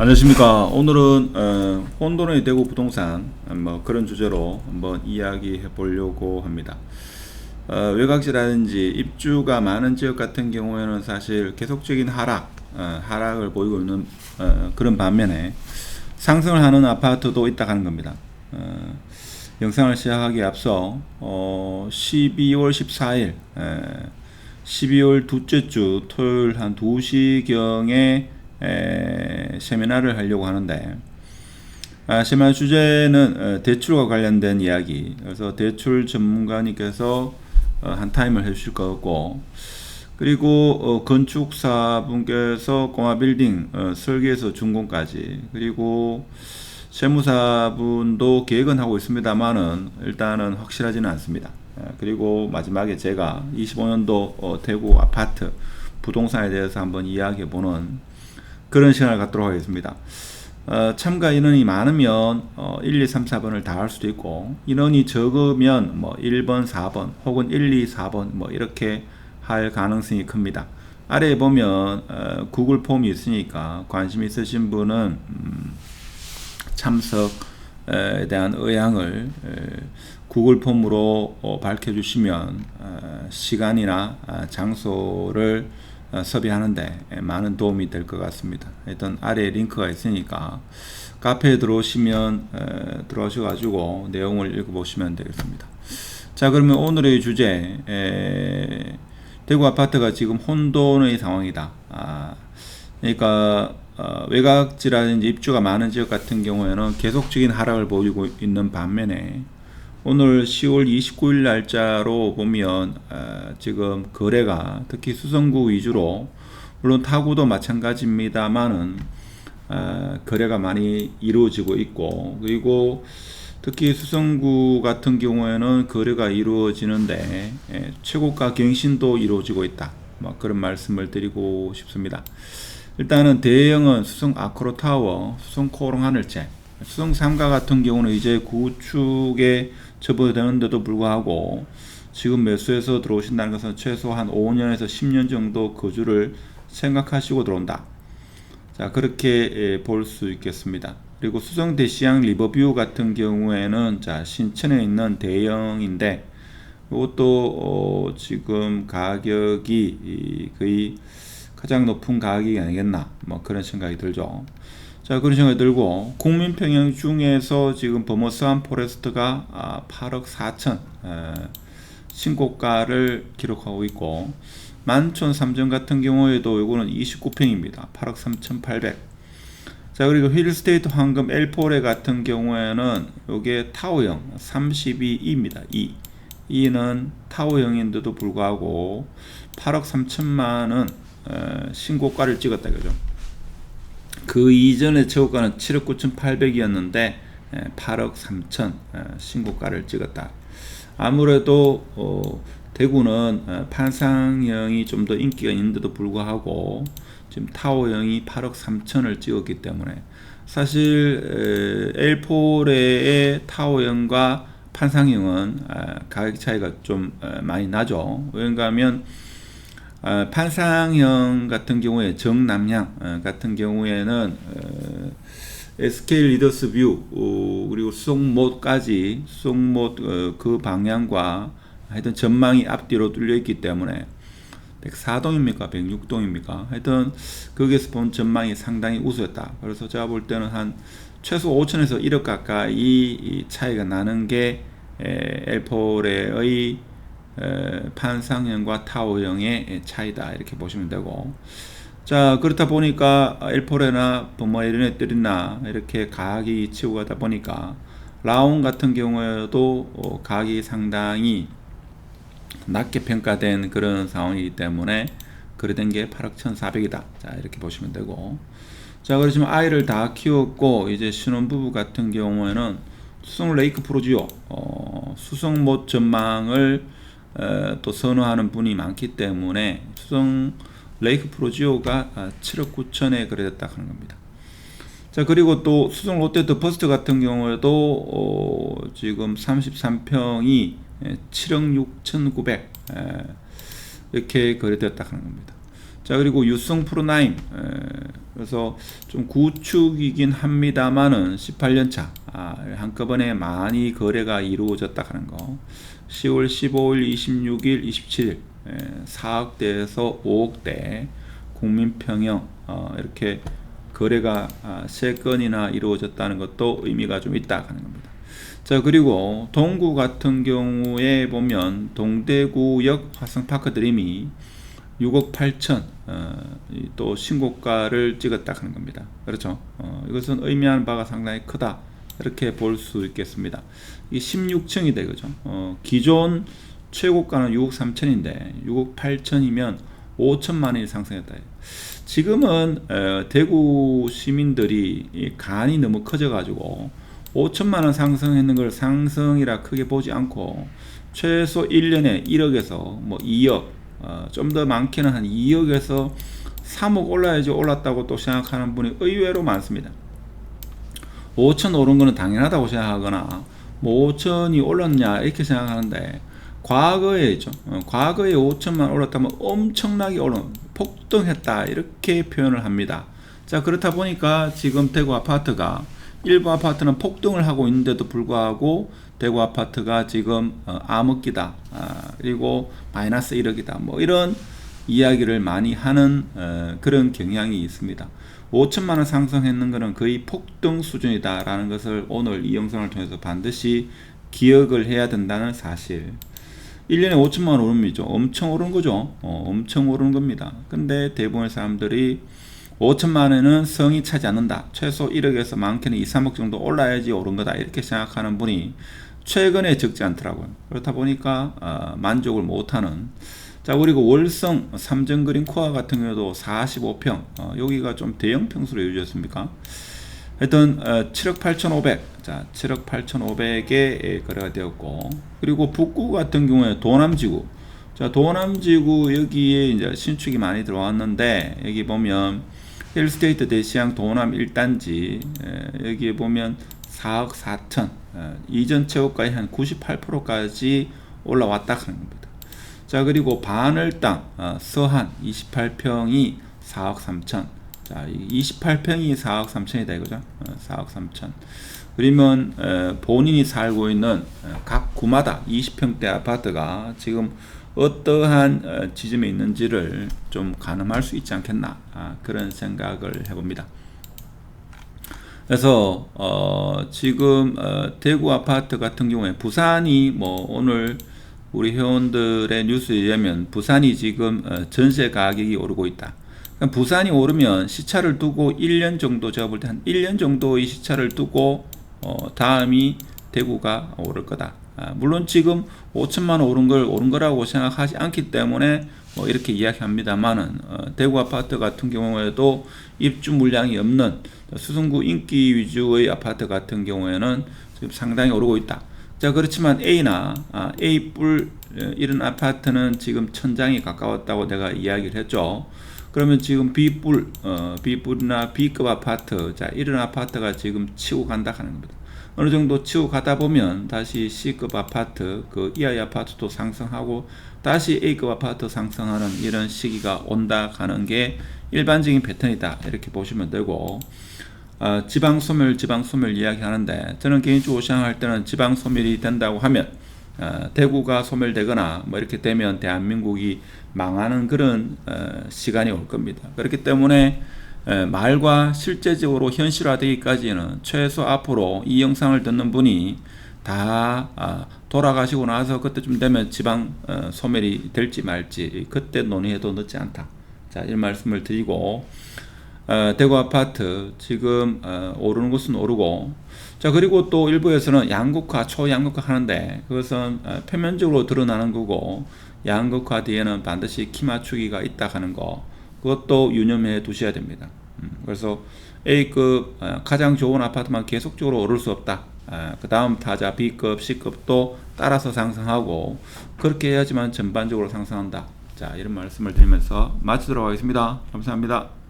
안녕하십니까. 오늘은 혼돈의 대구 부동산 그런 주제로 한번 이야기해 보려고 합니다. 외곽지라든지 입주가 많은 지역 같은 경우에는 사실 계속적인 하락을 보이고 있는 그런 반면에 상승을 하는 아파트도 있다 하는 겁니다. 영상을 시작하기에 앞서 12월 14일 12월 둘째 주 토요일 한 2시경에 세미나를 하려고 하는데, 세미나 주제는 대출과 관련된 이야기. 그래서 대출 전문가님께서 한 타임을 해주실 것 같고, 그리고 건축사분께서 꼬마 빌딩 설계에서 준공까지, 그리고 세무사분도 계획은 하고 있습니다만은 일단은 확실하지는 않습니다. 그리고 마지막에 제가 25년도 대구 아파트 부동산에 대해서 한번 이야기해보는 그런 시간을 갖도록 하겠습니다. 참가 인원이 많으면 1, 2, 3, 4번을 다 할 수도 있고, 인원이 적으면 1번, 4번 혹은 1, 2, 4번 이렇게 할 가능성이 큽니다. 아래에 보면 구글 폼이 있으니까 관심 있으신 분은 참석에 대한 의향을 구글 폼으로 밝혀주시면 시간이나 장소를 섭외하는데 많은 도움이 될 것 같습니다. 일단 아래에 링크가 있으니까 카페에 들어오시면 들어오셔가지고 내용을 읽어보시면 되겠습니다. 자, 그러면 오늘의 주제, 대구 아파트가 지금 혼돈의 상황이다. 그러니까 외곽지라든지 입주가 많은 지역 같은 경우에는 계속적인 하락을 보이고 있는 반면에 오늘 10월 29일 날짜로 보면 지금 거래가 특히 수성구 위주로, 물론 타구도 마찬가지입니다만은 거래가 많이 이루어지고 있고, 그리고 특히 수성구 같은 경우에는 거래가 이루어지는데 최고가 갱신도 이루어지고 있다, 그런 말씀을 드리고 싶습니다. 일단은 대형은 수성 아크로타워, 수성 코롱 하늘채, 수성 3가 같은 경우는 이제 구축에 접어드는데도 불구하고 지금 매수해서 들어오신다는 것은 최소 한 5년에서 10년 정도 거주를 생각하시고 들어온다. 자, 그렇게 볼 수 있겠습니다. 그리고 수성 대시양 리버뷰 같은 경우에는 자, 신천에 있는 대형인데 이것도 지금 가격이 거의 가장 높은 가격이 아니겠나, 그런 생각이 들죠. 자, 그런 생각이 들고, 국민평형 중에서 지금 버머스한 포레스트가 8억 4천 신고가를 기록하고 있고, 만촌 3점 같은 경우에도 요거는 29평입니다. 8억 3,800. 자, 그리고 힐스테이트 황금 엘포레 같은 경우에는 요게 타워형 32입니다. 2는 타워형인데도 불구하고 8억 3천만원 신고가를 찍었다, 그죠? 그 이전의 최고가는 7억 9,800이었는데 8억 3천 신고가를 찍었다. 아무래도 대구는 판상형이 좀 더 인기가 있는데도 불구하고 지금 타워형이 8억 3천을 찍었기 때문에 사실 엘포레의 타워형과 판상형은 가격 차이가 좀 많이 나죠. 왜냐하면 판상형 같은 경우에 정남향 같은 경우에는 SK 리더스 뷰 그리고 수성못까지 수성못 그 방향과 하여튼 전망이 앞뒤로 뚫려 있기 때문에 104동입니까 106동입니까 하여튼 거기에서 본 전망이 상당히 우수했다. 그래서 제가 볼 때는 한 최소 5천에서 1억 가까이 차이가 나는 게 엘포레의 판상형과 타워형의 차이다, 이렇게 보시면 되고, 자, 그렇다 보니까 엘포레나 버머 이런 애들이나 이렇게 가격이 치고 가다 보니까 라운 같은 경우에도 가격이 상당히 낮게 평가된 그런 상황이기 때문에 거래된 게 8억 1,400이다. 자, 이렇게 보시면 되고, 자, 그렇지만 아이를 다 키웠고 이제 신혼부부 같은 경우에는 수성 레이크 프로지오 수성못 전망을 또 선호하는 분이 많기 때문에 수성 레이크 프로지오가 7억 9천에 거래됐다 하는 겁니다. 자, 그리고 또 수성 롯데 더 퍼스트 같은 경우에도 지금 33평이 7억 6,900 이렇게 거래됐다 하는 겁니다. 자, 그리고 유성 프로나임, 그래서 좀 구축이긴 합니다만은 18년차 한꺼번에 많이 거래가 이루어졌다 하는 거. 10월 15일, 26일, 27일 4억대에서 5억대 국민평형 이렇게 거래가 3건이나 이루어졌다는 것도 의미가 좀 있다 하는 겁니다. 자, 그리고 동구 같은 경우에 보면 동대구역 화성파크 드림이 6억 8천 또 신고가를 찍었다 하는 겁니다. 그렇죠. 이것은 의미하는 바가 상당히 크다 이렇게 볼 수 있겠습니다. 이 16층이 되죠. 기존 최고가는 6억 3천인데 6억 8천이면 5천만 원이 상승했다. 지금은 대구 시민들이 간이 너무 커져 가지고 5천만 원 상승했는 걸 상승이라 크게 보지 않고 최소 1년에 1억에서 뭐 2억 좀 더 많게는 한 2억에서 3억 올라야지 올랐다고 또 생각하는 분이 의외로 많습니다. 5천 오른 거는 당연하다고 생각하거나 뭐 5천이 올랐냐 이렇게 생각하는데 과거에 있죠. 과거에 5천만 올랐다면 엄청나게 폭등했다 이렇게 표현을 합니다. 자, 그렇다 보니까 지금 대구 아파트가 일부 아파트는 폭등을 하고 있는데도 불구하고 대구 아파트가 지금 암흑기다 그리고 마이너스 1억이다 뭐 이런 이야기를 많이 하는 그런 경향이 있습니다. 5천만 원 상승했는 것은 거의 폭등 수준이다 라는 것을 오늘 이 영상을 통해서 반드시 기억을 해야 된다는 사실. 1년에 5천만 원 오름이죠. 엄청 오른 거죠. 엄청 오른 겁니다. 근데 대부분의 사람들이 5천만 원은 성이 차지 않는다. 최소 1억에서 많게는 2, 3억 정도 올라야지 오른 거다. 이렇게 생각하는 분이 최근에 적지 않더라고요. 그렇다 보니까 만족을 못하는. 자, 그리고 월성 삼정그린 코아 같은 경우도 45평 여기가 좀 대형 평수로 이루어졌습니까? 하여튼 7억 8,500 자 7억 8,500에 거래가 되었고, 그리고 북구 같은 경우에 도남지구, 자 도남지구 여기에 이제 신축이 많이 들어왔는데 여기 보면 힐스테이트 대시양 도남 1단지 여기에 보면 4억 4천 이전 최고가의 한 98%까지 올라왔다 하는 겁니다. 자, 그리고 바늘땅 서한 28평이 4억 3천, 자 28평이 4억 3천이다 이거죠. 4억 3천. 그러면 본인이 살고 있는 각 구마다 20평대 아파트가 지금 어떠한 지점에 있는지를 좀 가늠할 수 있지 않겠나 그런 생각을 해봅니다. 그래서 지금 대구 아파트 같은 경우에 부산이 뭐 오늘 우리 회원들의 뉴스에 의하면 부산이 지금 전세 가격이 오르고 있다. 그러니까 부산이 오르면 시차를 두고 1년 정도, 제가 볼 때 한 1년 정도의 시차를 두고 다음이 대구가 오를 거다. 물론 지금 5천만 원 오른 거라고 생각하지 않기 때문에 뭐 이렇게 이야기합니다만은 대구 아파트 같은 경우에도 입주 물량이 없는 수성구 인기 위주의 아파트 같은 경우에는 지금 상당히 오르고 있다. 자, 그렇지만 A나 A뿔 이런 아파트는 지금 천장이 가까웠다고 내가 이야기를 했죠. 그러면 지금 B뿔이나 B급 아파트, 자 이런 아파트가 지금 치고 간다 하는 겁니다. 어느 정도 치고 가다 보면 다시 C급 아파트, 그 이하의 아파트도 상승하고 다시 A급 아파트 상승하는 이런 시기가 온다 하는 게 일반적인 패턴이다 이렇게 보시면 되고, 지방소멸 이야기하는데 저는 개인적으로 생각할 때는 지방소멸이 된다고 하면 대구가 소멸되거나 뭐 이렇게 되면 대한민국이 망하는 그런 시간이 올 겁니다. 그렇기 때문에 말과 실제적으로 현실화되기까지는 최소 앞으로 이 영상을 듣는 분이 다 돌아가시고 나서 그때쯤 되면 지방 소멸이 될지 말지 그때 논의해도 늦지 않다. 자, 이 말씀을 드리고, 대구 아파트 지금 오르는 것은 오르고, 자 그리고 또 일부에서는 양극화, 초양극화 하는데 그것은 표면적으로 드러나는 거고 양극화 뒤에는 반드시 키 맞추기가 있다 하는 거, 그것도 유념해 두셔야 됩니다. 그래서 A급 가장 좋은 아파트만 계속적으로 오를 수 없다. 그 다음 타자 B급, C급도 따라서 상승하고 그렇게 해야지만 전반적으로 상승한다. 자, 이런 말씀을 드리면서 마치도록 하겠습니다. 감사합니다.